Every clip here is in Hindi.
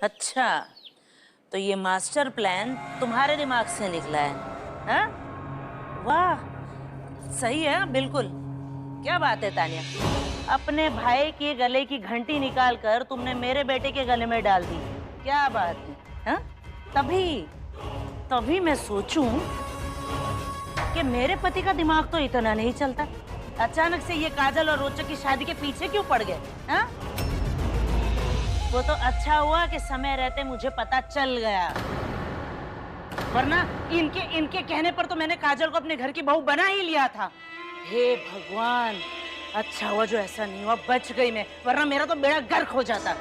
अच्छा, तो ये मास्टर प्लान तुम्हारे दिमाग से निकला है? हाँ? वाह, सही है बिल्कुल। क्या बात है तानिया, अपने भाई के गले की घंटी निकाल कर तुमने मेरे बेटे के गले में डाल दी। क्या बात है? हाँ? तभी तभी मैं सोचूं कि मेरे पति का दिमाग तो इतना नहीं चलता, अचानक से ये काजल और रोचक की शादी के पीछे क्यों पड़ गए? हाँ? वो तो अच्छा हुआ कि समय रहते मुझे पता चल गया, वरना इनके इनके कहने पर तो मैंने काजल को अपने घर की बहू बना ही लिया था। हे भगवान, अच्छा हुआ जो ऐसा नहीं हुआ, बच गई मैं, वरना मेरा तो बेड़ा गर्क हो जाता।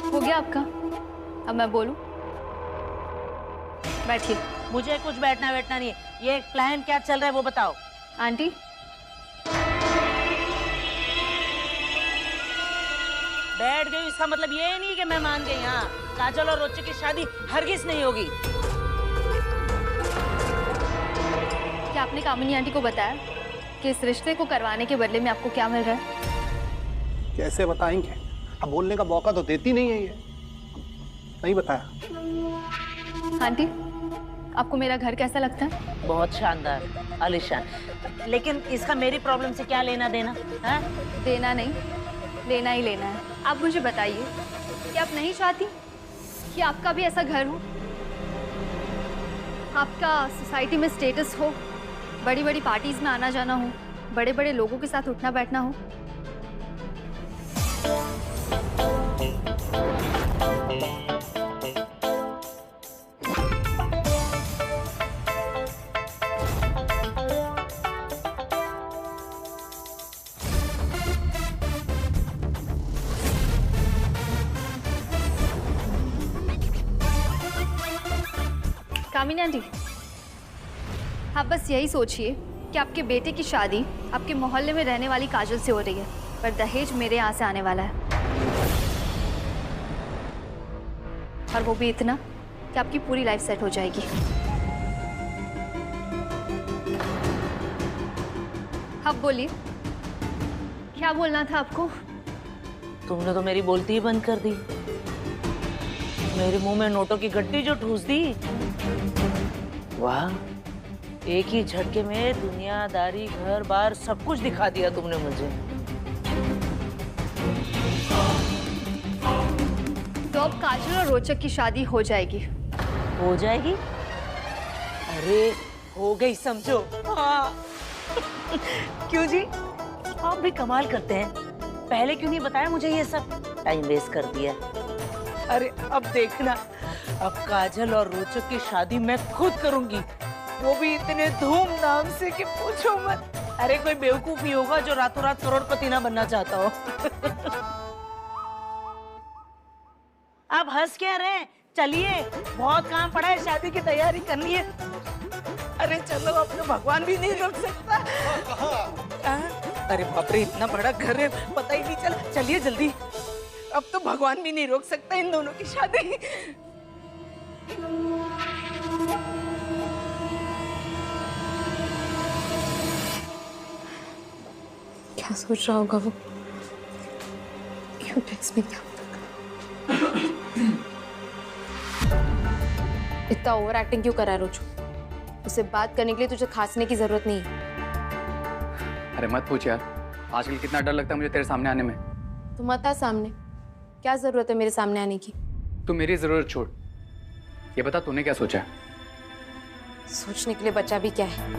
हो गया आपका? अब मैं बोलूं? बैठिए। मुझे कुछ बैठना बैठना नहीं है, ये प्लान क्या चल रहा है वो बताओ। आंटी, बैठ गई इसका मतलब ये नहीं कि मैं मान गई। हाँ, काजल और रोचक की शादी हरगिज नहीं होगी। क्या आपने कामिनी आंटी को बताया कि इस रिश्ते को करवाने के बदले में आपको क्या मिल रहा है? कैसे बताएंगे? अब बोलने का मौका तो देती नहीं है ये। नहीं बताया। आंटी, आपको मेरा घर कैसा लगता है? बहुत शानदार, आलीशान। लेकिन इसका मेरी प्रॉब्लम से क्या लेना देना? हाँ? देना नहीं, लेना ही लेना है। आप मुझे बताइए कि आप नहीं चाहती कि आपका भी ऐसा घर हो, आपका सोसाइटी में स्टेटस हो, बड़ी बड़ी पार्टीज में आना जाना हो, बड़े बड़े लोगों के साथ उठना बैठना हो? कामिनी आंटी, आप बस यही सोचिए कि आपके बेटे की शादी आपके मोहल्ले में रहने वाली काजल से हो रही है, पर दहेज मेरे यहाँ से आने वाला है, और वो भी इतना कि आपकी पूरी लाइफ सेट हो जाएगी। अब बोलिए, क्या बोलना था आपको? तुमने तो मेरी बोलती ही बंद कर दी, मेरे मुंह में नोटों की गड्डी जो ठूस दी। वाह, एक ही झटके में दुनियादारी, घर बार सब कुछ दिखा दिया तुमने मुझे। तो अब काजल और रोचक की शादी हो जाएगी। हो जाएगी? अरे हो गई समझो। हाँ। क्यों जी, आप भी कमाल करते हैं, पहले क्यों नहीं बताया मुझे ये सब? टाइम वेस्ट कर दिया। अरे अब देखना, अब काजल और रोचक की शादी मैं खुद करूंगी, वो भी इतने धूमधाम से कि पूछो मत। अरे कोई बेवकूफ ही होगा जो रातों रात करोड़पति ना बनना चाहता हो। आप हंस क्या रहे हैं? चलिए, बहुत काम पड़ा है, शादी की तैयारी करनी है। अरे चलो, अब तो भगवान भी नहीं रोक सकता। अरे बाप रे, इतना बड़ा घर है, पता ही नहीं चला। चलिए जल्दी, अब तो भगवान भी नहीं रोक सकता इन दोनों की शादी। क्या सोच रहा होगा वो? क्यों टेक्स्ट में क्या? इतना ओवर एक्टिंग क्यों करा रोचो? उससे बात करने के लिए तुझे खांसने की जरूरत नहीं है। अरे मत पूछ यार, आजकल कितना डर लगता है मुझे तेरे सामने आने में। तू मत आ सामने, क्या जरूरत है मेरे सामने आने की? तू मेरी जरूरत छोड़, ये बता तूने क्या सोचा है? सोचने के लिए बचा भी क्या है?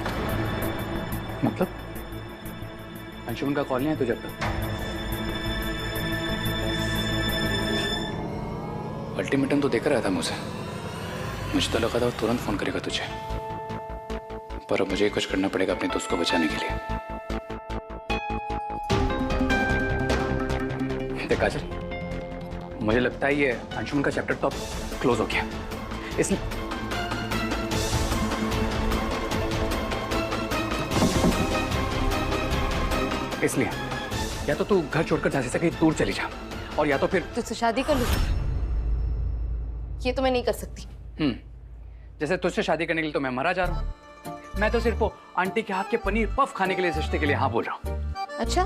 मतलब अंशुमन का कॉल नहीं है तुझे अब तक? अल्टीमेटम तो देकर रहा था मुझे तो लगा था वो तुरंत फोन करेगा तुझे, पर अब मुझे कुछ करना पड़ेगा अपने दोस्त को बचाने के लिए। देख काजल, मुझे लगता है ये अंशुमन का चैप्टर तो अब क्लोज हो गया। इसलिए या तो तू घर छोड़कर झांसी से कहीं दूर चली जा, और या तो फिर तुझसे शादी कर लूं। ये तो मैं नहीं कर सकती। जैसे तुझसे शादी करने के लिए तो मैं मरा जा रहा हूँ, मैं तो सिर्फ वो आंटी के हाथ के पनीर पफ खाने के लिए इस रिश्ते के लिए हाँ बोल रहा हूँ। अच्छा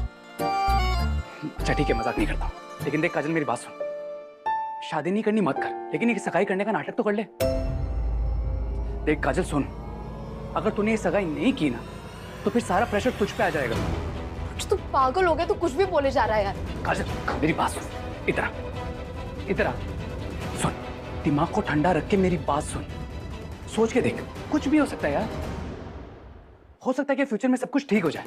अच्छा ठीक है, मजाक नहीं करता, लेकिन देख काजल मेरी बात सुन, शादी नहीं करनी मत कर, लेकिन ये सगाई करने का नाटक तो कर ले। देख काजल सुन, अगर तूने ये सगाई नहीं की ना तो फिर सारा प्रेशर तुझ पे आ जाएगा। तू पागल हो गया, तू कुछ भी बोले जा रहा है यार। काजल मेरी बात सुन, इधर इधर सुन, दिमाग को ठंडा रख के मेरी बात सुन, सोच के देख, कुछ भी हो सकता है यार। हो सकता है कि फ्यूचर में सब कुछ ठीक हो जाए,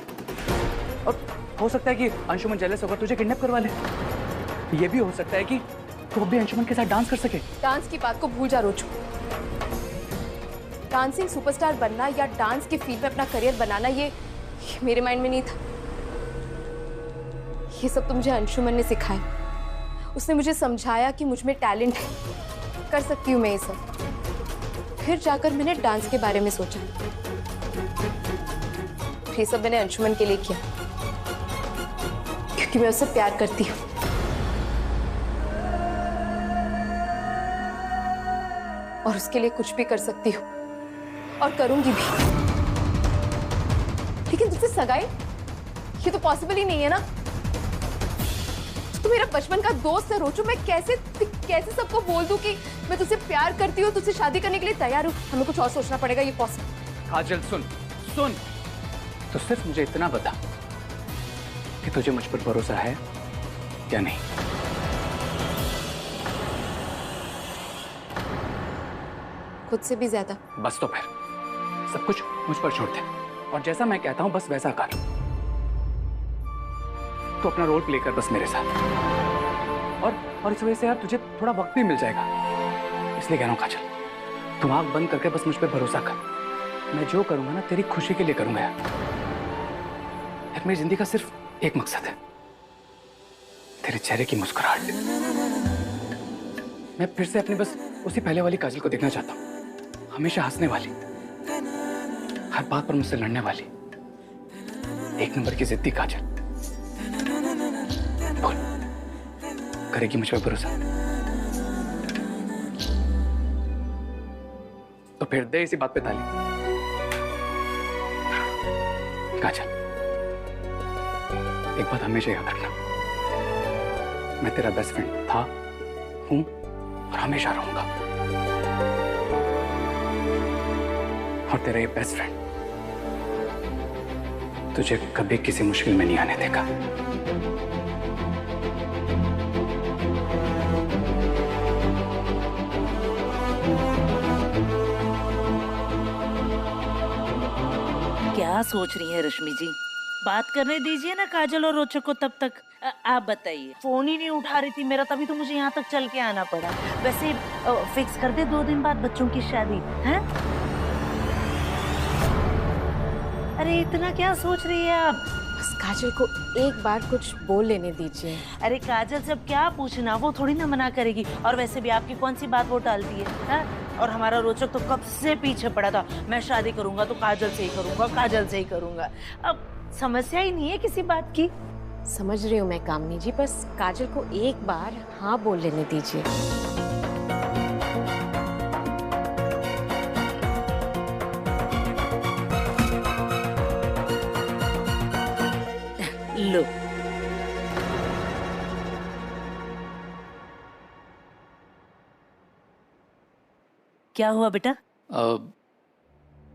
और हो सकता है कि अंशुमन जेलस होकर तुझे किडनैप करवा ले। ये भी हो सकता है कि तू भी अंशुमन के साथ डांस कर सके। डांस की बात को भूल जा रोचो। डांसिंग सुपरस्टार बनना या डांस के फील्ड में अपना करियर बनाना ये मेरे माइंड में नहीं था। ये सब तो मुझे अंशुमन ने सिखाया। उसने मुझे समझाया कि मुझ में टैलेंट है, कर सकती हूँ मैं ये सब। फिर जाकर मैंने डांस के बारे में सोचा। ये सब मैंने अंशुमन के लिए किया क्योंकि मैं उससे प्यार करती हूँ। और उसके लिए कुछ भी कर सकती हूँ और करूंगी भी। लेकिन तुझसे सगाई ये तो पॉसिबल ही नहीं है ना। तू मेरा बचपन का दोस्त है रोचो, मैं कैसे सबको बोल दूं कि मैं तुझसे प्यार करती हूँ, तुझसे शादी करने के लिए तैयार हूँ। हमें कुछ और सोचना पड़ेगा, ये पॉसिबल। काजल सुन सुन, तो सिर्फ मुझे इतना बता कि तुझे मुझ पर भरोसा है या नहीं। खुद से भी ज्यादा। बस तो फिर सब कुछ मुझ पर छोड़ दे, और जैसा मैं कहता हूं बस वैसा कर। तो अपना रोल प्ले कर बस मेरे साथ, और इस वजह से यार तुझे थोड़ा वक्त भी मिल जाएगा। इसलिए कह रहा हूं काजल, तू आंख बंद करके बस मुझ पर भरोसा कर। मैं जो करूंगा ना तेरी खुशी के लिए करूंगा यार। मेरी जिंदगी का सिर्फ एक मकसद है, तेरे चेहरे की मुस्कुराहट। मैं फिर से अपनी बस उसी पहले वाली काजल को देखना चाहता हूं, हमेशा हंसने वाली, हर बात पर मुझसे लड़ने वाली, एक नंबर की जिद्दी काजल। बोल, करेगी मुझ पर भरोसा? तो फिर दे इसी बात पे ताली। काजल एक बात हमेशा याद रखना, मैं तेरा बेस्ट फ्रेंड था, हूं और हमेशा रहूंगा। और तेरा ये बेस्ट फ्रेंड तुझे कभी किसी मुश्किल में नहीं आने देगा। क्या सोच रही है रश्मि जी? बात करने दीजिए ना काजल और रोचक को तब तक। आप बताइए, फोन ही नहीं उठा रही थी मेरा, तभी तो मुझे यहाँ तक चल के आना पड़ा। वैसे फिक्स कर दे 2 दिन बाद बच्चों की शादी है। अरे इतना क्या सोच रही है आप? बस काजल को एक बार कुछ बोल लेने दीजिए। अरे काजल से अब क्या पूछना, वो थोड़ी ना मना करेगी। और वैसे भी आपकी कौन सी बात वो टालती है? और हमारा रोचक तो कब से पीछे पड़ा था, मैं शादी करूंगा तो काजल से ही करूंगा, काजल से ही करूंगा। अब समस्या ही नहीं है किसी बात की। समझ रही हूँ मैं कामनी जी, बस काजल को एक बार हाँ बोल लेने दीजिए। लो, क्या हुआ बेटा?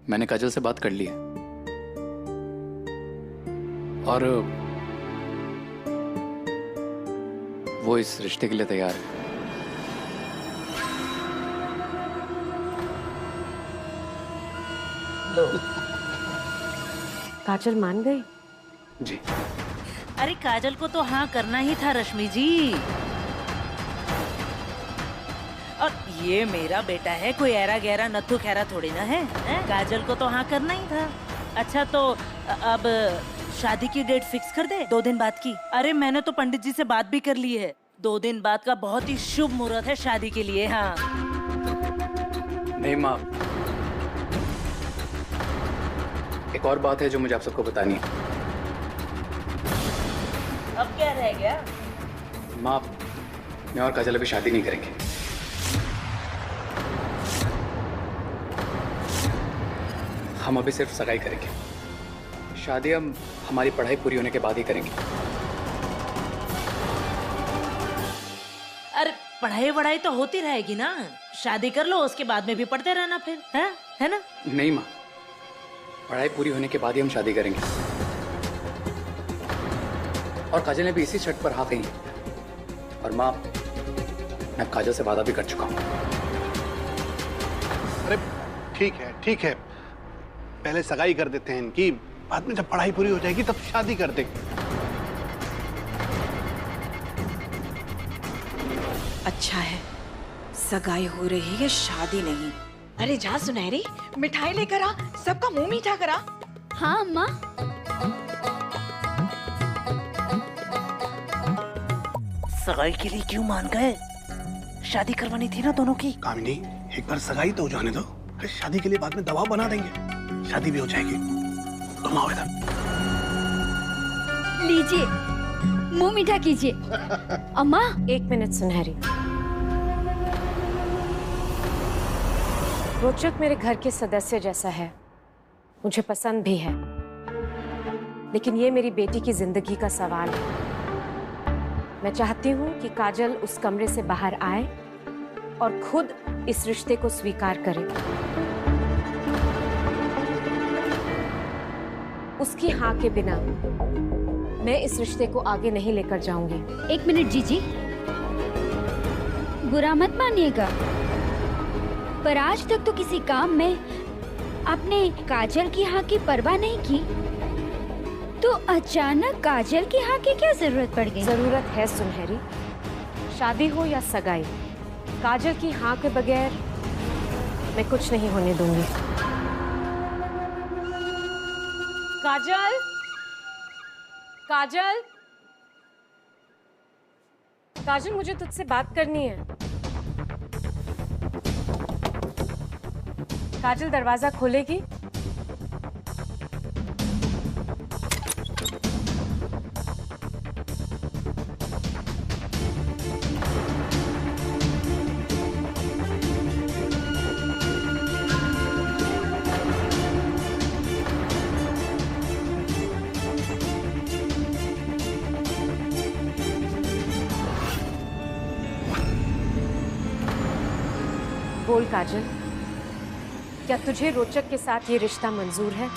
मैंने काजल से बात कर ली है, और वो इस रिश्ते के लिए तैयार है। लो। काजल मान गई? जी। अरे काजल को तो हाँ करना ही था रश्मि जी। और ये मेरा बेटा है, कोई ऐरा गहरा नथु खैरा थोड़ी ना है, काजल को तो हाँ करना ही था। अच्छा तो अब शादी की डेट फिक्स कर दे 2 दिन बाद की। अरे मैंने तो पंडित जी से बात भी कर ली है, 2 दिन बाद का बहुत ही शुभ मुहूर्त है शादी के लिए। हाँ नहीं माँ, एक और बात है जो मुझे आप सबको बतानी है। अब क्या रह गया? माँ, मैं और काजल अभी शादी नहीं करेंगे। हम अभी सिर्फ सगाई करेंगे। शादी हम हमारी पढ़ाई पूरी होने के बाद ही करेंगे। अरे पढ़ाई वढ़ाई तो होती रहेगी ना, शादी कर लो, उसके बाद में भी पढ़ते रहना फिर, है ना? नहीं माँ, पढ़ाई पूरी होने के बाद ही हम शादी करेंगे। और काजल ने भी इसी शर्त पर हाँ कही है। और माँ, मैं काजल से वादा भी कर चुका हूँ। अरे ठीक है, पहले सगाई कर देते हैं इनकी, बाद में जब पढ़ाई पूरी हो जाएगी तब शादी कर देंगे। अच्छा है, सगाई हो रही है, शादी नहीं। अरे जा सुनहरी, मिठाई लेकर आ, सबका मुंह मीठा करा। हाँ अम्मा। सगाई के लिए क्यों मान गए? शादी करवानी थी ना दोनों की। कामिनी, एक बार सगाई तो हो जाने दो, फिर शादी के लिए बाद में दबाव बना देंगे, शादी भी हो जाएगी। तुम आओ इधर। लीजिए, मुंह मीठा कीजिए। अम्मा, 1 मिनट सुनहरी। रोचक मेरे घर के सदस्य जैसा है, मुझे पसंद भी है, लेकिन ये मेरी बेटी की जिंदगी का सवाल है। मैं चाहती हूँ कि काजल उस कमरे से बाहर आए और खुद इस रिश्ते को स्वीकार करे। उसकी हाँ के बिना मैं इस रिश्ते को आगे नहीं लेकर जाऊंगी। 1 मिनट जीजी, बुरा मत मानिएगा, पर आज तक तो किसी काम में आपने काजल की हाँ की परवाह नहीं की, तो अचानक काजल की हाँ की क्या जरूरत पड़ गई? जरूरत है सुनहरी, शादी हो या सगाई, काजल की हाँ के बगैर मैं कुछ नहीं होने दूंगी। काजल, काजल, काजल, मुझे तुझसे बात करनी है। काजल, दरवाजा खोलेगी? बोल काजल, क्या तुझे रोचक के साथ ये रिश्ता मंजूर है?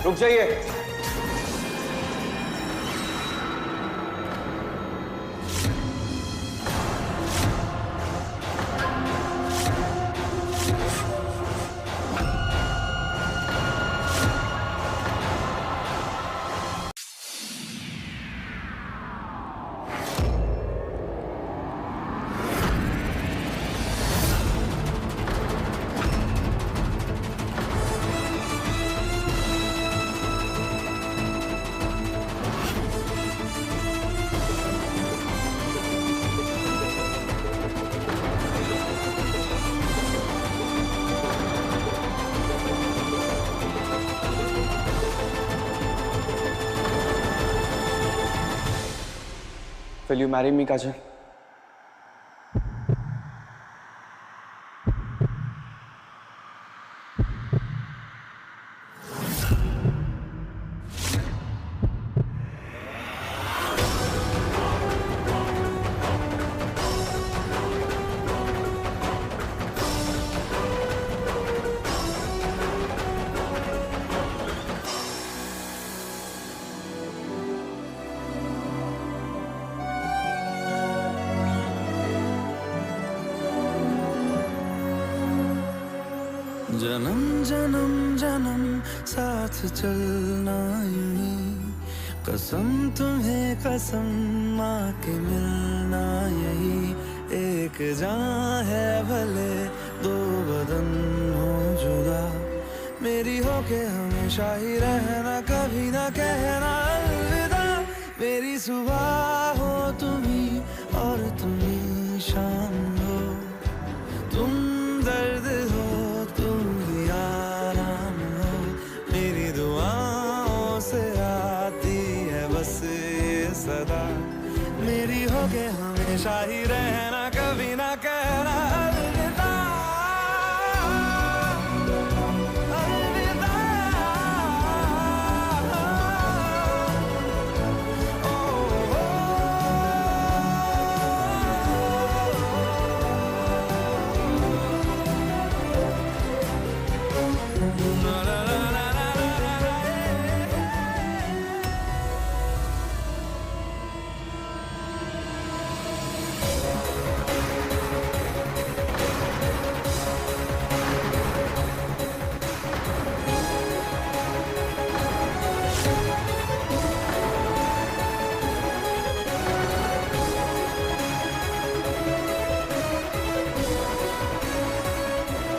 रुक जाइए। Will you marry me, Kajal? जन्म जन्म जन्म साथ चलना यूं, कसम तुम्हें कसम माँ के मिलना यही, एक जान है भले दो बदन हो जुदा, मेरी होके हमेशा ही रहना, कभी ना कहना अलविदा, मेरी सुबह हो तुम्ही और तुम्ही शाम हो, तुम दर्द हो तुम ही आराम हो, मेरी दुआओं से आती है बस ये सदा, मेरी होके हमेशा ही रहना, कभी ना कहना अलविदा।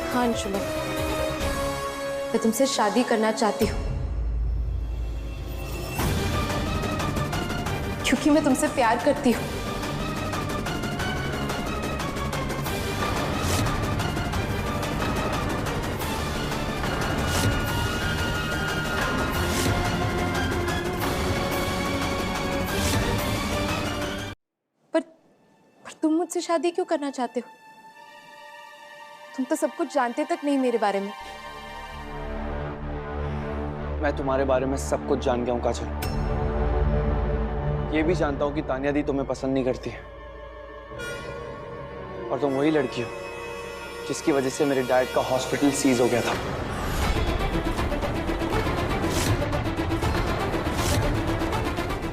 हाँ अंशुमन, मैं तुमसे शादी करना चाहती हूँ क्योंकि मैं तुमसे प्यार करती हूँ। पर तुम मुझसे शादी क्यों करना चाहते हो? तुम तो सब कुछ जानते तक नहीं मेरे बारे में। मैं तुम्हारे बारे में सब कुछ जान गया हूँ काजल। ये भी जानता हूँ कि तानिया दी तुम्हें पसंद नहीं करती है, और तुम वही लड़की हो जिसकी वजह से मेरे डैड का हॉस्पिटल सीज हो गया था।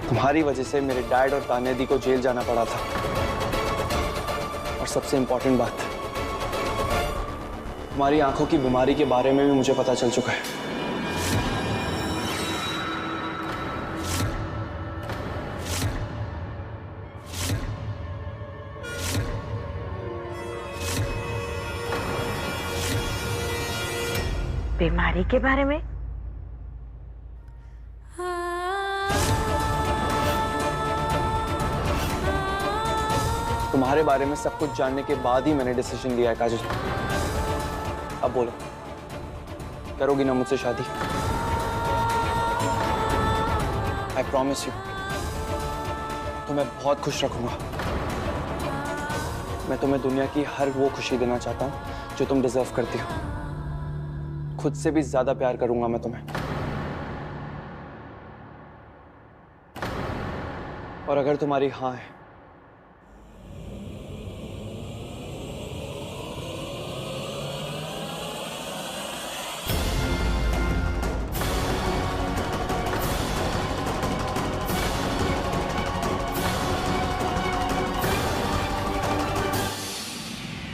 तुम्हारी वजह से मेरे डैड और तानिया दी को जेल जाना पड़ा था। और सबसे इंपॉर्टेंट बात, तुम्हारी आंखों की बीमारी के बारे में भी मुझे पता चल चुका है। बीमारी के बारे में? तुम्हारे बारे में सब कुछ जानने के बाद ही मैंने डिसीजन लिया है काजल। अब बोलो, करोगी ना मुझसे शादी? आई प्रॉमिस यू, तुम्हें बहुत खुश रखूंगा। मैं तुम्हें दुनिया की हर वो खुशी देना चाहता हूं जो तुम डिजर्व करती हो। खुद से भी ज्यादा प्यार करूंगा मैं तुम्हें। और अगर तुम्हारी हाँ है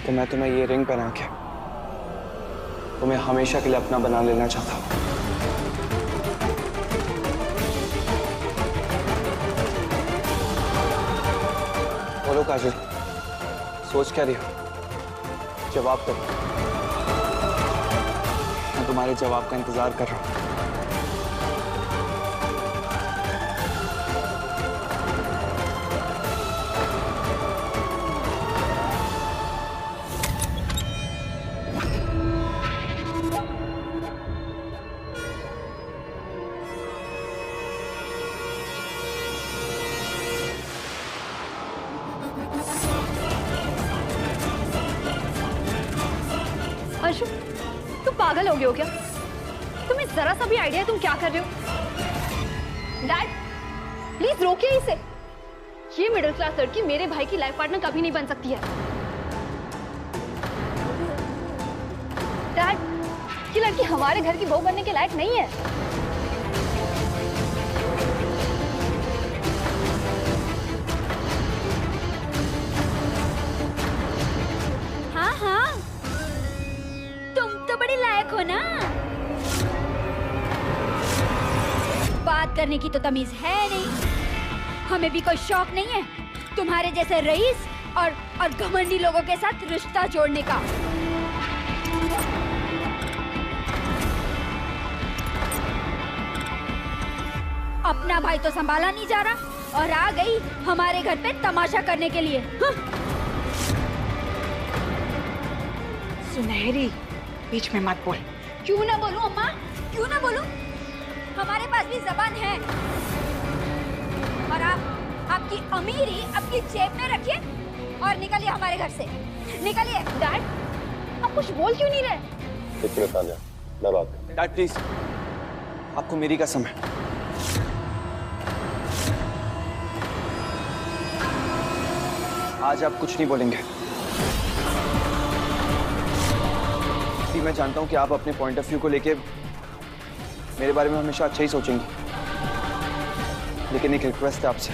तो मैं तुम्हें ये रिंग पहना के तुम्हें हमेशा के लिए अपना बना लेना चाहता हूं। बोलो काजल, सोच क्या रही हो? जवाब दो। मैं तुम्हारे जवाब का इंतजार कर रहा हूं। अंशु, तुम पागल हो गए हो क्या? तुम्हें जरा सा भी आइडिया है तुम क्या कर रहे हो? डैड, प्लीज रोकिए इसे। ये मिडिल क्लास लड़की मेरे भाई की लाइफ पार्टनर कभी नहीं बन सकती है। डैड, ये लड़की हमारे घर की बहू बनने के लायक नहीं है। हाँ हाँ, बड़ी लायक हो ना। बात करने की तो तमीज है नहीं। हमें भी कोई शौक नहीं है तुम्हारे जैसे रईस और घमंडी लोगों के साथ रिश्ता जोड़ने का। अपना भाई तो संभाला नहीं जा रहा और आ गई हमारे घर पे तमाशा करने के लिए। सुनहरी, बीच में मत बोल। क्यों ना बोलूं अम्मा, क्यों ना बोलूं? हमारे पास भी जबान है। और आप आपकी अमीरी अपनी जेब में रखिए और निकलिए हमारे घर से। निकलिए। डैड, आप कुछ बोल क्यों नहीं रहे? एक मिनट तानिया, मैं बात करता हूं। डैड प्लीज, आपको मेरी कसम है, आज आप कुछ नहीं बोलेंगे। मैं जानता हूं कि आप अपने पॉइंट ऑफ व्यू को लेके मेरे बारे में हमेशा अच्छा ही सोचेंगी, लेकिन एक रिक्वेस्ट है आपसे,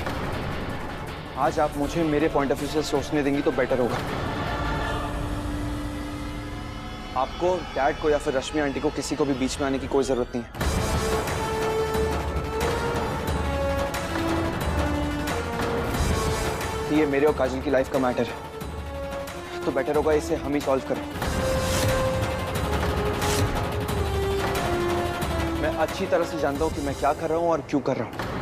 आज आप मुझे मेरे पॉइंट ऑफ व्यू से सोचने देंगी तो बेटर होगा। आपको डैड को या फिर रश्मि आंटी को किसी को भी बीच में आने की कोई जरूरत नहीं है। ये मेरे और काजल की लाइफ का मैटर है, तो बेटर होगा इसे हम ही सॉल्व करें। मैं अच्छी तरह से जानता हूँ कि मैं क्या कर रहा हूँ और क्यों कर रहा हूँ।